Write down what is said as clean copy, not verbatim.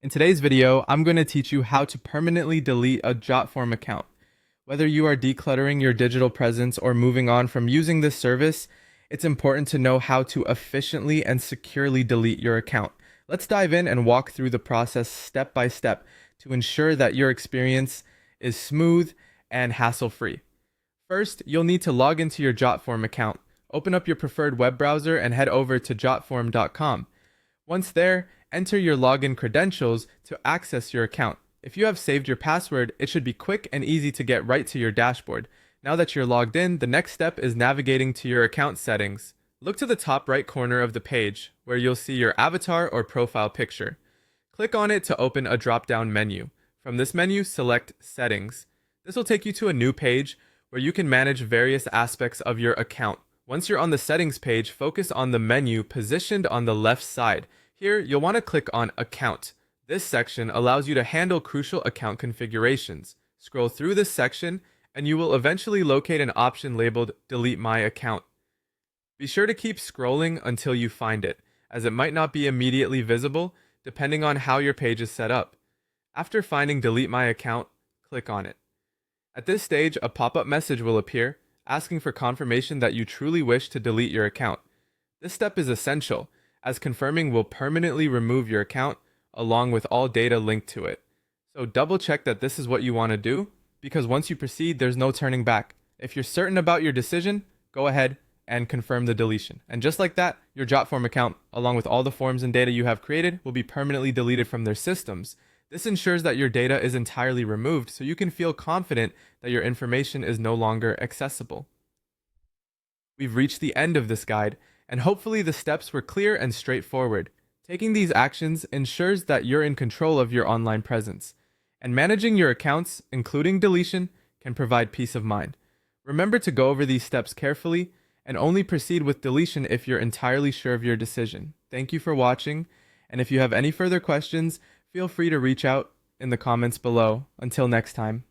In today's video, I'm going to teach you how to permanently delete a Jotform account. Whether you are decluttering your digital presence or moving on from using this service, it's important to know how to efficiently and securely delete your account. Let's dive in and walk through the process step by step to ensure that your experience is smooth and hassle-free. First, you'll need to log into your Jotform account. Open up your preferred web browser and head over to jotform.com. Once there, enter your login credentials to access your account. If you have saved your password, it should be quick and easy to get right to your dashboard. Now that you're logged in, the next step is navigating to your account settings. Look to the top right corner of the page, where you'll see your avatar or profile picture. Click on it to open a drop-down menu. From this menu, select Settings. This will take you to a new page where you can manage various aspects of your account. Once you're on the settings page, focus on the menu positioned on the left side. Here, you'll want to click on Account. This section allows you to handle crucial account configurations. Scroll through this section, and you will eventually locate an option labeled Delete My Account. Be sure to keep scrolling until you find it, as it might not be immediately visible, depending on how your page is set up. After finding Delete My Account, click on it. At this stage, a pop-up message will appear, asking for confirmation that you truly wish to delete your account. This step is essential, as confirming will permanently remove your account along with all data linked to it. So double check that this is what you want to do, because once you proceed, there's no turning back. If you're certain about your decision, go ahead and confirm the deletion. And just like that, your Jotform account, along with all the forms and data you have created, will be permanently deleted from their systems. This ensures that your data is entirely removed, so you can feel confident that your information is no longer accessible. We've reached the end of this guide, and hopefully the steps were clear and straightforward. Taking these actions ensures that you're in control of your online presence, and managing your accounts, including deletion, can provide peace of mind. Remember to go over these steps carefully, and only proceed with deletion if you're entirely sure of your decision. Thank you for watching, and if you have any further questions, feel free to reach out in the comments below. Until next time.